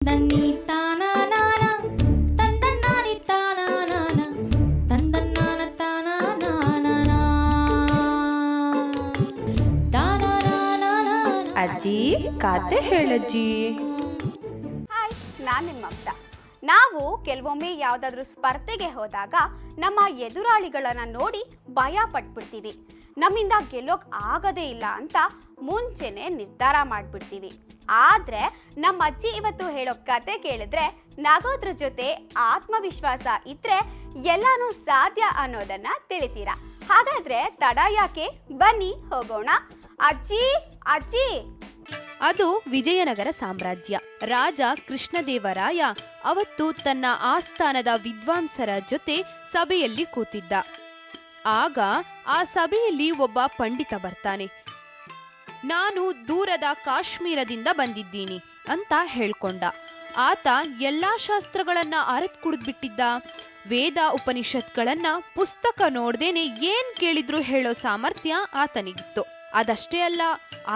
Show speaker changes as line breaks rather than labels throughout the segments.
தன்னி தானானானா தந்தன்னானி தானானானா தந்தன்னான தானானானா ತಾನಾನಾನಾನಾ.
ಅಜ್ಜಿ ಕತೆ ಹೇಳಜ್ಜಿ.
ಹಾಯ್, ನಾನು ನಿಮ್ಮ ಮಮತಾ. ನಾವು ಕೆಲವೊಮ್ಮೆ ಯಾವುದಾದ್ರೂ ಸ್ಪರ್ಧೆಗೆ ಹೋದಾಗ ನಮ್ಮ ಎದುರಾಳಿಗಳನ್ನು ನೋಡಿ ಭಯ ಪಟ್ಬಿಡ್ತೀವಿ. ನಮ್ಮಿಂದ ಗೆಲ್ಲೋಕ್ ಆಗದೇ ಇಲ್ಲ ಅಂತ ಮುಂಚೆನೆ ನಿರ್ಧಾರ ಮಾಡಿಬಿಡ್ತೀವಿ. ಆದರೆ ನಮ್ಮ ಅಜ್ಜಿ ಇವತ್ತು ಹೇಳೋ ಕತೆ ಕೇಳಿದ್ರೆ ನಗೋದ್ರ ಜೊತೆ ಆತ್ಮವಿಶ್ವಾಸ ಇದ್ರೆ ಎಲ್ಲಾನು ಸಾಧ್ಯ ಅನ್ನೋದನ್ನ ತಿಳಿತೀರಾ. ಹಾಗಾದ್ರೆ ತಡ ಯಾಕೆ, ಬನ್ನಿ ಹೋಗೋಣ. ಅಜ್ಜಿ ಅಜ್ಜಿ.
ಅದು ವಿಜಯನಗರ ಸಾಮ್ರಾಜ್ಯ. ರಾಜ ಕೃಷ್ಣದೇವರಾಯ ಅವತ್ತು ತನ್ನ ಆಸ್ಥಾನದ ವಿದ್ವಾಂಸರ ಜೊತೆ ಸಭೆಯಲ್ಲಿ ಕೂತಿದ್ದ. ಆಗ ಆ ಸಭೆಯಲ್ಲಿ ಒಬ್ಬ ಪಂಡಿತ ಬರ್ತಾನೆ. ನಾನು ದೂರದ ಕಾಶ್ಮೀರದಿಂದ ಬಂದಿದ್ದೀನಿ ಅಂತ ಹೇಳ್ಕೊಂಡ. ಆತ ಎಲ್ಲಾ ಶಾಸ್ತ್ರಗಳನ್ನ ಅರೆತ್ ಕುಡಿದ್ಬಿಟ್ಟಿದ್ದ. ವೇದ ಉಪನಿಷತ್ಗಳನ್ನ ಪುಸ್ತಕ ನೋಡ್ದೇನೆ ಏನ್ ಕೇಳಿದ್ರು ಹೇಳೋ ಸಾಮರ್ಥ್ಯ ಆತನಿಗಿತ್ತು. ಅದಷ್ಟೇ ಅಲ್ಲ,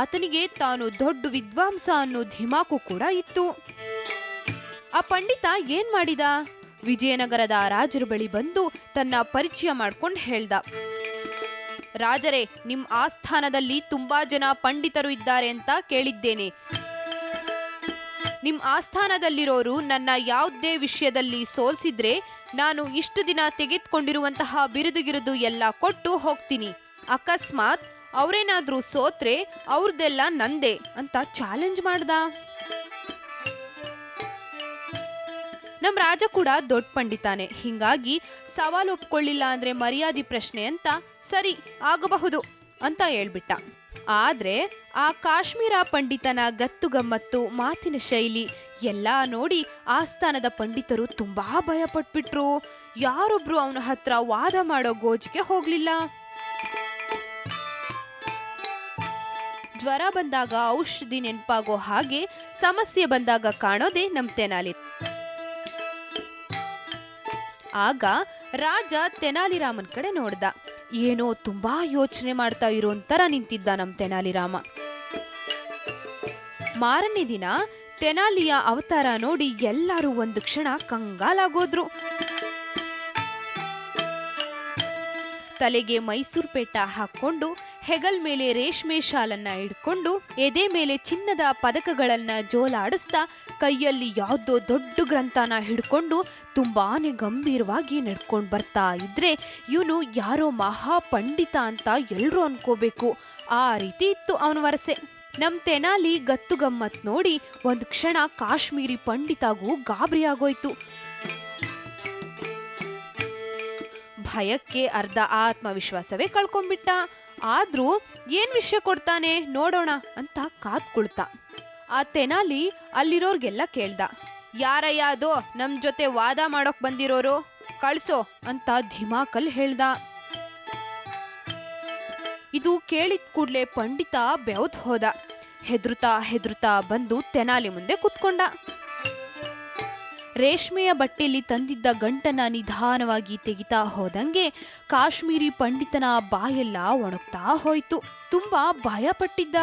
ಆತನಿಗೆ ತಾನು ದೊಡ್ಡ ವಿದ್ವಾಂಸ ಅನ್ನೋ ಧಿಮಾಕು ಕೂಡ ಇತ್ತು. ಆ ಪಂಡಿತ ಏನ್ ಮಾಡಿದ? ವಿಜಯನಗರದ ರಾಜರ ಬಳಿ ಬಂದು ತನ್ನ ಪರಿಚಯ ಮಾಡ್ಕೊಂಡು ಹೇಳ್ದ, ರಾಜರೇ, ನಿಮ್ ಆಸ್ಥಾನದಲ್ಲಿ ತುಂಬಾ ಜನ ಪಂಡಿತರು ಇದ್ದಾರೆ ಅಂತ ಕೇಳಿದ್ದೇನೆ. ನಿಮ್ ಆಸ್ಥಾನದಲ್ಲಿರೋರು ನನ್ನ ಯಾವುದೇ ವಿಷಯದಲ್ಲಿ ಸೋಲ್ಸಿದ್ರೆ ನಾನು ಇಷ್ಟು ದಿನ ತೆಗೆದುಕೊಂಡಿರುವಂತಹ ಬಿರುದು ಎಲ್ಲ ಕೊಟ್ಟು ಹೋಗ್ತೀನಿ. ಅಕಸ್ಮಾತ್ ಅವ್ರೇನಾದ್ರೂ ಸೋತ್ರೆ ಅವ್ರದೆಲ್ಲ ನಂದೇ ಅಂತ ಚಾಲೆಂಜ್ ಮಾಡ್ದ. ನಮ್ ರಾಜ ಕೂಡ ದೊಡ್ಡ ಪಂಡಿತಾನೆ, ಹಿಂಗಾಗಿ ಸವಾಲು ಒಪ್ಕೊಳ್ಳಿಲ್ಲ ಅಂದ್ರೆ ಮರ್ಯಾದೆ ಪ್ರಶ್ನೆ ಅಂತ ಸರಿ ಆಗಬಹುದು ಅಂತ ಹೇಳ್ಬಿಟ್ಟ. ಆದ್ರೆ ಆ ಕಾಶ್ಮೀರ ಪಂಡಿತನ ಗತ್ತು ಗಮ್ಮತ್ತು, ಮಾತಿನ ಶೈಲಿ ಎಲ್ಲ ನೋಡಿ ಆಸ್ಥಾನದ ಪಂಡಿತರು ತುಂಬಾ ಭಯ ಪಟ್ಬಿಟ್ರು. ಯಾರೊಬ್ರು ಅವನ ಹತ್ರ ವಾದ ಮಾಡೋ ಗೋಜಿಗೆ ಹೋಗ್ಲಿಲ್ಲ. ಜ್ವರ ಬಂದಾಗ ಔಷಧಿ ನೆನಪಾಗೋ ಹಾಗೆ ಸಮಸ್ಯೆ ಬಂದಾಗ ಕಾಣೋದೇ ನಮ್ ತೆನಾಲಿ. ಆಗ ರಾಜ ತೆನಾಲಿರಾಮನ್ ಕಡೆ ನೋಡ್ದ. ಏನೋ ತುಂಬಾ ಯೋಚನೆ ಮಾಡ್ತಾ ಇರೋಂತರ ನಿಂತಿದ್ದ ನಮ್ ತೆನಾಲಿರಾಮ. ಮಾರನೇ ದಿನ ತೆನಾಲಿಯ ಅವತಾರ ನೋಡಿ ಎಲ್ಲರೂ ಒಂದು ಕ್ಷಣ ಕಂಗಾಲಾಗೋದ್ರು. ತಲೆಗೆ ಮೈಸೂರು ಪೇಟ ಹಾಕೊಂಡು, ಹೆಗಲ್ ಮೇಲೆ ರೇಷ್ಮೆ ಶಾಲನ್ನ ಹಿಡ್ಕೊಂಡು, ಎದೆ ಮೇಲೆ ಚಿನ್ನದ ಪದಕಗಳನ್ನ ಜೋಲಾಡಿಸ್ತಾ, ಕೈಯಲ್ಲಿ ಯಾವುದೋ ದೊಡ್ಡ ಗ್ರಂಥನ ಹಿಡ್ಕೊಂಡು ತುಂಬಾನೇ ಗಂಭೀರವಾಗಿ ನಡ್ಕೊಂಡು ಬರ್ತಾ ಇದ್ರೆ ಇವನು ಯಾರೋ ಮಹಾ ಪಂಡಿತ ಅಂತ ಎಲ್ರೂ ಅನ್ಕೋಬೇಕು. ಆ ರೀತಿ ಇತ್ತು ಅವನ ವರಸೆ. ನಮ್ ತೆನಾಲಿ ಗತ್ತು ಗಮ್ಮತ್ ನೋಡಿ ಒಂದು ಕ್ಷಣ ಕಾಶ್ಮೀರಿ ಪಂಡಿತಾಗೂ ಗಾಬರಿ ಆಗೋಯ್ತು. ಭಯಕ್ಕೆ ಅರ್ಧ ಆತ್ಮವಿಶ್ವಾಸವೇ ಕಳ್ಕೊಂಡ್ಬಿಟ್ಟ. ಆದ್ರೂ ಏನ್ ವಿಷಯ ಕೊಡ್ತಾನೆ ನೋಡೋಣ ಅಂತ ಕಾದ್ಕೊಳ್ತ. ಆ ತೆನಾಲಿ ಅಲ್ಲಿರೋರ್ಗೆಲ್ಲ ಕೇಳ್ದ, ಯಾರಯ್ಯ ಅದು ನಮ್ ಜೊತೆ ವಾದ ಮಾಡೋಕ್ ಬಂದಿರೋರು, ಕಳ್ಸೋ ಅಂತ ಧಿಮಾಕಲ್ ಹೇಳ್ದ. ಇದು ಕೇಳಿದ ಕೂಡ್ಲೆ ಪಂಡಿತ ಬೆವ್ತ್ ಹೋದ. ಹೆದರುತ್ತಾ ಬಂದು ತೆನಾಲಿ ಮುಂದೆ ಕುತ್ಕೊಂಡ. ರೇಷ್ಮೆಯ ಬಟ್ಟೆಯಲ್ಲಿ ತಂದಿದ್ದ ಗಂಟನ ನಿಧಾನವಾಗಿ ತೆಗಿತಾ ಹೋದಂಗೆ ಕಾಶ್ಮೀರಿ ಪಂಡಿತನ ಬಾಯೆಲ್ಲ ಒಣಗ್ತಾ ಹೋಯ್ತು. ತುಂಬಾ ಭಯ ಪಟ್ಟಿದ್ದ.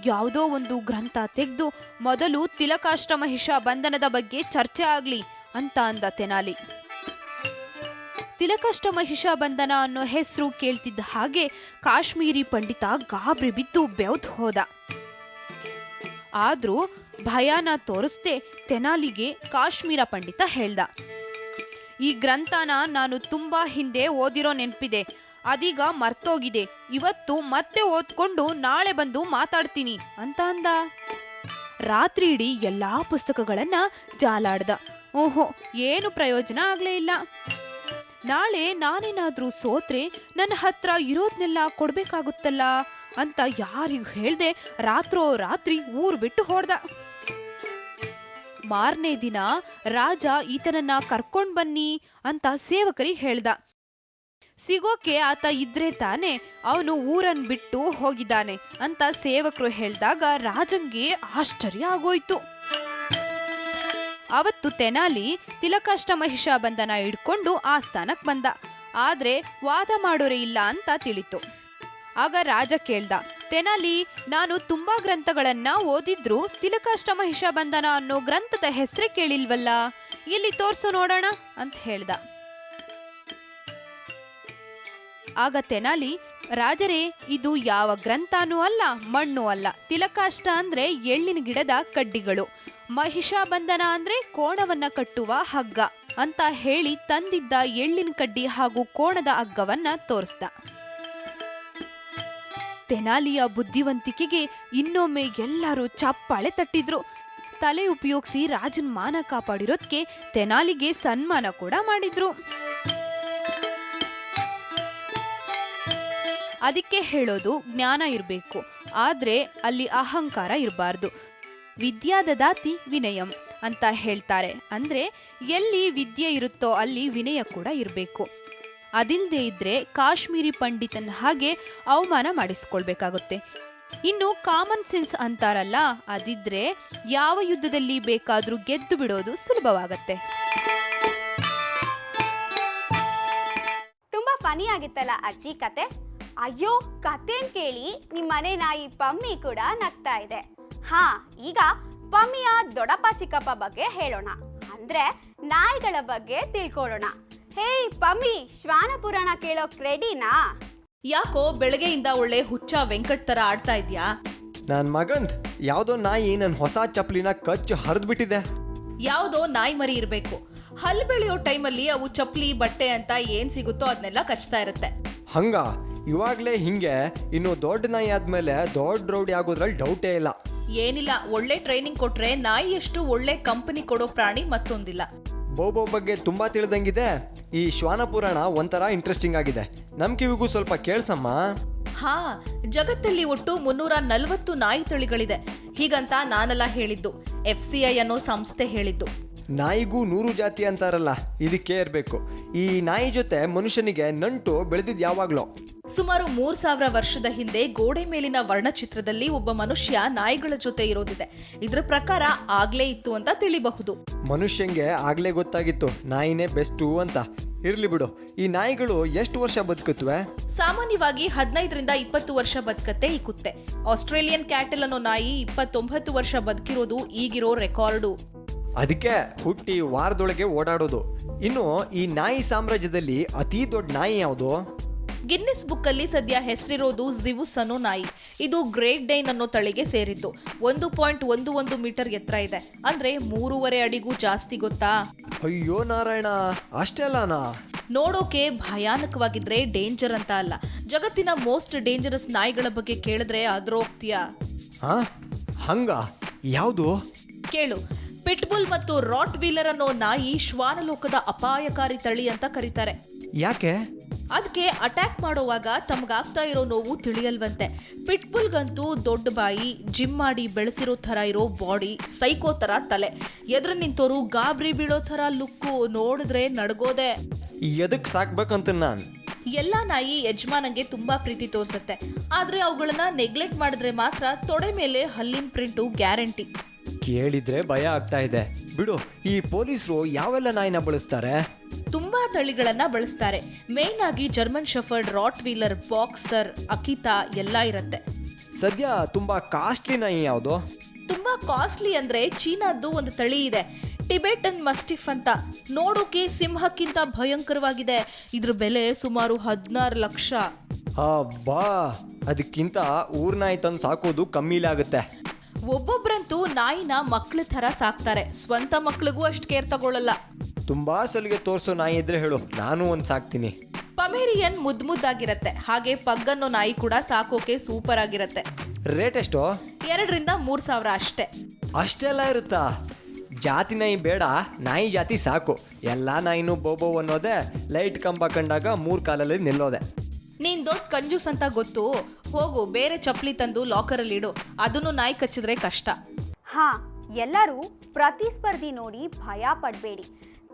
ಯಾವುದೋ ಒಂದು ಗ್ರಂಥ ತೆಗೆದು ಮೊದಲು ತಿಲಕಾಷ್ಟಮಹಿಷ ಬಂಧನದ ಬಗ್ಗೆ ಚರ್ಚೆ ಆಗ್ಲಿ ಅಂತ ಅಂದ ತೆನಾಲಿ. ತಿಲಕಾಷ್ಟಮಹಿಷ ಬಂಧನ ಅನ್ನೋ ಹೆಸರು ಕೇಳ್ತಿದ್ದ ಹಾಗೆ ಕಾಶ್ಮೀರಿ ಪಂಡಿತ ಗಾಬರಿ ಬಿದ್ದು ಬೆವ್ತ್ ಹೋದ. ಆದ್ರೂ ಭಯನ ತೋರಿಸ್ದೆ ತೆನಾಲಿಗೆ ಕಾಶ್ಮೀರ ಪಂಡಿತ ಹೇಳ್ದ, ಈ ಗ್ರಂಥನ ನಾನು ತುಂಬಾ ಹಿಂದೆ ಓದಿರೋ ನೆನ್ಪಿದೆ, ಅದೀಗ ಮರ್ತೋಗಿದೆ. ಇವತ್ತು ಮತ್ತೆ ಓದ್ಕೊಂಡು ನಾಳೆ ಬಂದು ಮಾತಾಡ್ತೀನಿ ಅಂತ ಅಂದ. ರಾತ್ರಿ ಇಡೀ ಎಲ್ಲಾ ಪುಸ್ತಕಗಳನ್ನ ಜಾಲಾಡ್ದ. ಓಹೋ, ಏನು ಪ್ರಯೋಜನ ಆಗ್ಲೇ ಇಲ್ಲ. ನಾಳೆ ನಾನೇನಾದ್ರೂ ಸೋತ್ರೆ ನನ್ನ ಹತ್ರ ಇರೋದ್ನೆಲ್ಲ ಕೊಡ್ಬೇಕಾಗುತ್ತಲ್ಲ ಅಂತ ಯಾರಿಗೂ ಹೇಳ್ದೆ ರಾತ್ರಿ ಊರು ಬಿಟ್ಟು ಹೊಡ್ದ. ಮಾರನೇ ದಿನ ರಾಜ ಈತನನ್ನ ಕರ್ಕೊಂಡ್ ಬನ್ನಿ ಅಂತ ಸೇವಕರಿಗೆ ಹೇಳ್ದ. ಸಿಗೋಕೆ ಆತ ಇದ್ರೆ ತಾನೆ, ಅವನು ಊರನ್ ಬಿಟ್ಟು ಹೋಗಿದ್ದಾನೆ ಅಂತ ಸೇವಕರು ಹೇಳ್ದಾಗ ರಾಜಂಗೆ ಆಶ್ಚರ್ಯ ಆಗೋಯ್ತು. ಅವತ್ತು ತೆನಾಲಿ ತಿಲಕಾಷ್ಟಮಹಿಷ ಬಂಧನ ಹಿಡ್ಕೊಂಡು ಆಸ್ಥಾನಕ್ ಬಂದ. ಆದ್ರೆ ವಾದ ಮಾಡೋರೇ ಇಲ್ಲ ಅಂತ ತಿಳಿತು. ಆಗ ರಾಜ ಕೇಳ್ದ, ತೆನಾಲಿ, ನಾನು ತುಂಬಾ ಗ್ರಂಥಗಳನ್ನ ಓದಿದ್ರು ತಿಲಕಾಷ್ಟ ಮಹಿಷಾಬಂಧನ ಅನ್ನೋ ಗ್ರಂಥದ ಹೆಸರೇ ಕೇಳಿಲ್ವಲ್ಲ, ಎಲ್ಲಿ ತೋರ್ಸು ನೋಡೋಣ ಅಂತ ಹೇಳ್ದ. ಆಗ ತೆನಾಲಿ, ರಾಜರೇ, ಇದು ಯಾವ ಗ್ರಂಥನೂ ಅಲ್ಲ, ಮಣ್ಣು ಅಲ್ಲ. ತಿಲಕಾಷ್ಟ ಅಂದ್ರೆ ಎಳ್ಳಿನ ಗಿಡದ ಕಡ್ಡಿಗಳು, ಮಹಿಷಾಬಂಧನ ಅಂದ್ರೆ ಕೋಣವನ್ನ ಕಟ್ಟುವ ಹಗ್ಗ ಅಂತ ಹೇಳಿ ತಂದಿದ್ದ ಎಳ್ಳಿನ ಕಡ್ಡಿ ಹಾಗೂ ಕೋಣದ ಹಗ್ಗವನ್ನ ತೋರಿಸ್ದ. ತೆನಾಲಿಯ ಬುದ್ಧಿವಂತಿಕೆಗೆ ಇನ್ನೊಮ್ಮೆ ಎಲ್ಲರೂ ಚಪ್ಪಾಳೆ ತಟ್ಟಿದ್ರು. ತಲೆ ಉಪಯೋಗಿಸಿ ರಾಜನ್ ಮಾನ ಕಾಪಾಡಿರೋದ್ಕೆ ತೆನಾಲಿಗೆ ಸನ್ಮಾನ ಕೂಡ ಮಾಡಿದ್ರು. ಅದಕ್ಕೆ ಹೇಳೋದು, ಜ್ಞಾನ ಇರಬೇಕು, ಆದ್ರೆ ಅಲ್ಲಿ ಅಹಂಕಾರ ಇರಬಾರ್ದು. ವಿದ್ಯಾದದಾತಿ ವಿನಯಂ ಅಂತ ಹೇಳ್ತಾರೆ. ಅಂದ್ರೆ ಎಲ್ಲಿ ವಿದ್ಯೆ ಇರುತ್ತೋ ಅಲ್ಲಿ ವಿನಯ ಕೂಡ ಇರಬೇಕು. ಅದಿಲ್ಲದೆ ಇದ್ರೆ ಕಾಶ್ಮೀರಿ ಪಂಡಿತನ ಹಾಗೆ ಅವಮಾನ ಮಾಡಿಸ್ಕೊಳ್ಬೇಕಾಗುತ್ತೆ. ಇನ್ನು ಕಾಮನ್ ಸೆನ್ಸ್ ಅಂತಾರಲ್ಲ, ಅದಿದ್ರೆ ಯಾವ ಯುದ್ಧದಲ್ಲಿ ಬೇಕಾದ್ರೂ ಗೆದ್ದು ಬಿಡೋದು ಸುಲಭವಾಗತ್ತೆ.
ತುಂಬಾ ಫನಿ ಆಗಿತ್ತಲ್ಲ ಅಜ್ಜಿ ಕತೆ. ಅಯ್ಯೋ, ಕಥೆನ್ ಕೇಳಿ ನಿಮ್ಮನೆ ನಾಯಿ ಪಮ್ಮಿ ಕೂಡ ನಗ್ತಾ ಇದೆ. ಹಾ, ಈಗ ಪಮ್ಮಿಯ ದೊಡ್ಡಪ್ಪ ಚಿಕ್ಕಪ್ಪ ಬಗ್ಗೆ ಹೇಳೋಣ. ಅಂದ್ರೆ ನಾಯಿಗಳ ಬಗ್ಗೆ ತಿಳ್ಕೊಳ್ಳೋಣ. ಹೇ ಪಮ್ಮಿ, ಶ್ವಾನ ಪುರಾಣ ಕೇಳೋಕ್ ರೆಡಿನಾ?
ಯಾಕೋ ಬೆಳಗ್ಗೆಯಿಂದ ಒಳ್ಳೆ ಹುಚ್ಚ ವೆಂಕಟ್ ತರ ಆಡ್ತಾ ಇದ್ಯಾ?
ನನ್ ಮಗಂದ್ ಯಾವ್ದೋ ನಾಯಿ ನನ್ ಹೊಸ ಚಪ್ಲಿನ ಕಚ್ಚು ಹರಿದ್ಬಿಟ್ಟಿದೆ.
ಯಾವ್ದೋ ನಾಯಿ ಮರಿ ಇರ್ಬೇಕು. ಹಲ್ ಬೆಳೆಯೋ ಟೈಮಲ್ಲಿ ಅವು ಚಪ್ಲಿ ಬಟ್ಟೆ ಅಂತ ಏನ್ ಸಿಗುತ್ತೋ ಅದನ್ನೆಲ್ಲ ಕಚ್ತಾ ಇರುತ್ತೆ.
ಹಂಗ ಇವಾಗ್ಲೇ ಹಿಂಗೆ, ಇನ್ನು ದೊಡ್ಡ ನಾಯಿ ಆದ್ಮೇಲೆ ದೊಡ್ಡ ರೌಡಿ ಆಗೋದ್ರಲ್ಲಿ ಡೌಟೇ ಇಲ್ಲ.
ಏನಿಲ್ಲ, ಒಳ್ಳೆ ಟ್ರೈನಿಂಗ್ ಕೊಟ್ರೆ ನಾಯಿಯಷ್ಟು ಒಳ್ಳೆ ಕಂಪನಿ ಕೊಡೋ ಪ್ರಾಣಿ ಮತ್ತೊಂದಿಲ್ಲ.
ಬೋಬೋ ಬಗ್ಗೆ ತುಂಬಾ ತಿಳಿದಂಗಿದೆ. ಈ ಶ್ವಾನ ಪುರಾಣ ಒಂಥರ ಇಂಟ್ರೆಸ್ಟಿಂಗ್ ಆಗಿದೆ. ನಮ್ ಕಿವಿಗೂ ಸ್ವಲ್ಪ ಕೇಳ್ಸಮ್ಮ.
ಹಾ, ಜಗತ್ತಲ್ಲಿ ಒಟ್ಟು 340 ನಾಯಿ ತಳಿಗಳಿದೆ. ಹೀಗಂತ ನಾನೆಲ್ಲ ಹೇಳಿದ್ದು, FCI ಅನ್ನೋ ಸಂಸ್ಥೆ ಹೇಳಿದ್ದು.
ನಾಯಿಗೂ 100 ಜಾತಿ ಅಂತಾರಲ್ಲ, ಇದಕ್ಕೆ ಇರಬೇಕು. ಈ ನಾಯಿ ಜೊತೆ ಮನುಷ್ಯನಿಗೆ ನಂಟು ಬೆಳೆದಿದ್ ಯಾವಾಗ್ಲೋ.
ಸುಮಾರು 3000 ವರ್ಷದ ಹಿಂದೆ ಗೋಡೆ ಮೇಲಿನ ವರ್ಣಚಿತ್ರದಲ್ಲಿ ಒಬ್ಬ ಮನುಷ್ಯ ನಾಯಿಗಳ ಜೊತೆ ಇರೋದಿದೆ. ಇದ್ರ ಪ್ರಕಾರ ಆಗ್ಲೇ ಇತ್ತು ಅಂತ ತಿಳಿಬಹುದು.
ಮನುಷ್ಯಂಗೆ ಆಗ್ಲೇ ಗೊತ್ತಾಗಿತ್ತು ನಾಯಿನೇ ಬೆಸ್ಟು ಅಂತ. ಇರ್ಲಿ ಬಿಡು, ಈ ನಾಯಿಗಳು ಎಷ್ಟು ವರ್ಷ ಬದುಕುತ್ತವೆ?
ಸಾಮಾನ್ಯವಾಗಿ 15ರಿಂದ 20 ವರ್ಷ ಬದುಕತ್ತೆ ಈ ಕುತ್ತೆ. ಆಸ್ಟ್ರೇಲಿಯನ್ ಕ್ಯಾಟಲ್ ಅನ್ನೋ ನಾಯಿ 29 ವರ್ಷ ಬದುಕಿರೋದು ಈಗಿರೋ ರೆಕಾರ್ಡು.
ಅದಕ್ಕೆ ಹುಟ್ಟಿ ವಾರದೊಳಗೆ ಓಡಾಡೋದು. ಇನ್ನು ಈ ನಾಯಿ ಸಾಮ್ರಾಜ್ಯದಲ್ಲಿ ಅತಿ ದೊಡ್ಡ ನಾಯಿ ಯಾವುದು?
ಗಿನ್ನಿಸ್ ಬುಕ್ ಅಲ್ಲಿ ಸದ್ಯ ಹೆಸರಿರೋದು ಜಿವುಸ್ ಅನ್ನೋ ನಾಯಿ. ಇದು ಗ್ರೇಟ್ ಡೈನ್ ಅನ್ನೋ ತಳಿಗೆ ಸೇರಿದ್ದು. 1.11 ಮೀಟರ್ ಎತ್ತರ ಇದೆ. ಅಂದ್ರೆ 3.5 ಅಡಿಗೂ ಜಾಸ್ತಿ, ಗೊತ್ತಾ?
ಅಯ್ಯೋ ನಾರಾಯಣ, ಅಷ್ಟೆಲ್ಲನಾ?
ನೋಡೋಕೆ ಭಯಾನಕವಾಗಿದ್ರೆ ಡೇಂಜರ್ ಅಂತ ಅಲ್ಲ. ಜಗತ್ತಿನ ಮೋಸ್ಟ್ ಡೇಂಜರಸ್ ನಾಯಿಗಳ ಬಗ್ಗೆ ಕೇಳಿದ್ರೆ ಅದ್ರೋಗ್ತೀಯಾ?
ಹಂಗ ಯಾವುದು? ಕೇಳು.
ಪಿಟ್ಬುಲ್ ಮತ್ತು ರಾಟ್ ವೀಲರ್ ಅನ್ನೋ ನಾಯಿ ಶ್ವಾನಲೋಕದ ಅಪಾಯಕಾರಿ ತಳಿ ಅಂತ ಕರೀತಾರೆ.
ಯಾಕೆ?
ಅದಕ್ಕೆ ಅಟ್ಯಾಕ್ ಮಾಡೋವಾಗ ತಮಗಾಗ್ತಾ ಇರೋ ನೋವು ತಿಳಿಯಲ್ವಂತೆ. ಪಿಟ್ಬುಲ್ಗಂತೂ ದೊಡ್ಡ ಬಾಯಿ, ಜಿಮ್ ಮಾಡಿ ಬೆಳೆಸಿರೋ ಥರ ಇರೋ ಬಾಡಿ, ಸೈಕೋ ಥರ ತಲೆ, ಎದುರು ನಿಂತೋರು ಗಾಬರಿ ಬೀಳೋ ಥರ ಲುಕ್ಕು, ನೋಡಿದ್ರೆ ನಡ್ಗೋದೆ.
ಎದಕ್ ಸಾಕ್ಬೇಕಂತ ನಾನು.
ಎಲ್ಲ ನಾಯಿ ಯಜಮಾನಂಗೆ ತುಂಬಾ ಪ್ರೀತಿ ತೋರ್ಸತ್ತೆ. ಆದ್ರೆ ಅವುಗಳನ್ನ ನೆಗ್ಲೆಕ್ಟ್ ಮಾಡಿದ್ರೆ ಮಾತ್ರ ತೊಡೆ ಮೇಲೆ ಹಲ್ಲಿನ ಪ್ರಿಂಟು ಗ್ಯಾರಂಟಿ.
ಕೇಳಿದ್ರೆ ಭಯ ಆಗ್ತಾ ಇದೆ ಬಿಡು. ಈ ಪೊಲೀಸರು ಯಾವೆಲ್ಲ ನಾಯಿನ ಬಳಸ್ತಾರೆ?
ತುಂಬಾ ತಳಿಗಳನ್ನ ಬಳಸ್ತಾರೆ. ಮೇನ್ ಆಗಿ German shepherd, Rottweiler, boxer, Akita ಎಲ್ಲ ಇರತ್ತೆ.
ಸದ್ಯ ತುಂಬಾ ಕಾಸ್ಟ್ಲಿ ನಾಯಿ ಯಾವುದು?
ತುಂಬಾ ಕಾಸ್ಟ್ಲಿ ಅಂದ್ರೆ ಚೀನಾದ್ದು ಒಂದು ತಳಿ ಇದೆ, ಟಿಬೆಟನ್ ಮಸ್ಟಿಫ್ ಅಂತ. ನೋಡೋಕೆ ಸಿಂಹಕ್ಕಿಂತ ಭಯಂಕರವಾಗಿದೆ. ಇದ್ರ ಬೆಲೆ ಸುಮಾರು 16 ಲಕ್ಷ.
ಅಬ್ಬಾ, ಅದಕ್ಕಿಂತ ಊರ್ ನಾಯಿ ತಂದು ಸಾಕೋದು ಕಮ್ಮಿಲಿ ಆಗುತ್ತೆ.
ಒಬ್ಬೊಬ್ರಂತೂ ನಾಯಿನ ಮಕ್ಳ ಥರ ಸಾಕ್ತಾರೆ. ಸ್ವಂತ ಮಕ್ಳಿಗೂ ಅಷ್ಟು ಕೇರ್ ತಗೊಳ್ಳಲ್ಲ.
ತುಂಬಾ ಸಲಿಗೆ ತೋರ್ಸೋ ನಾಯಿ ಇದ್ರೆ ಹೇಳು, ನಾನು ಒಂದ್ ಸಾಕ್ತೀನಿ.
ಪಮೇರಿಯನ್ ಮುದ್ದಾಗಿರತ್ತೆ. ಹಾಗೆ ಪಗ್ಗನ್ನೋ ನಾಯಿ ಕೂಡ ಸಾಕೋಕೆ ಸೂಪರ್ ಆಗಿರತ್ತೆ.
ರೇಟ್ ಎಷ್ಟು?
2,000 - 3,000 ಅಷ್ಟೇ.
ಅಷ್ಟೆಲ್ಲ ಇರುತ್ತಾ? ಜಾತಿ ನಾಯಿ ಬೇಡ, ನಾಯಿ ಜಾತಿ ಸಾಕು. ಎಲ್ಲಾ ನಾಯಿನೂ ಬೋಬೋ ಅನ್ನೋದೆ, ಲೈಟ್ ಕಂಬ ಕಂಡಾಗ 3 ಕಾಲಲ್ಲಿ ನಿಲ್ಲೋದೆ.
ನೀನ್ ದೊಡ್ಡ ಕಂಜೂಸ್ ಅಂತ ಗೊತ್ತು. ಹೋಗು, ಬೇರೆ ಚಪ್ಪಲಿ ತಂದು ಲಾಕರಲ್ಲಿ ಇಡು. ಅದನ್ನು ನಾಯಿ ಕಚ್ಚಿದ್ರೆ ಕಷ್ಟ.
ಹಾ, ಎಲ್ಲರೂ ಪ್ರತಿಸ್ಪರ್ಧಿ ನೋಡಿ ಭಯ ಪಡಬೇಡಿ.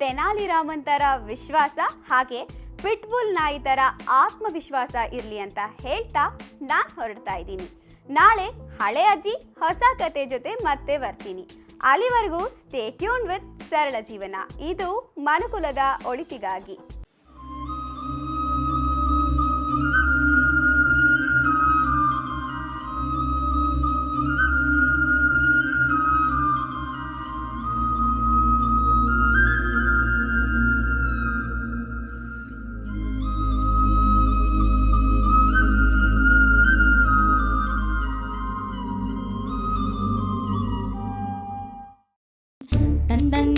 ತೆನಾಲಿ ರಾಮನ್ ತರ ವಿಶ್ವಾಸ, ಹಾಗೆ ಪಿಟ್ಬುಲ್ ನಾಯಿ ತರ ಆತ್ಮವಿಶ್ವಾಸ ಇರ್ಲಿ ಅಂತ ಹೇಳ್ತಾ ನಾನು ಹೊರಡ್ತಾ ಇದ್ದೀನಿ. ನಾಳೆ ಹಳೆ ಅಜ್ಜಿ ಹೊಸ ಕತೆ ಜೊತೆ ಮತ್ತೆ ಬರ್ತೀನಿ. ಅಲ್ಲಿವರೆಗೂ ಸ್ಟೇ ಟ್ಯೂನ್ ವಿತ್ ಸರಳ ಜೀವನ. ಇದು ಮನುಕುಲದ ಒಳಿತಿಗಾಗಿ.
ತಂದನ್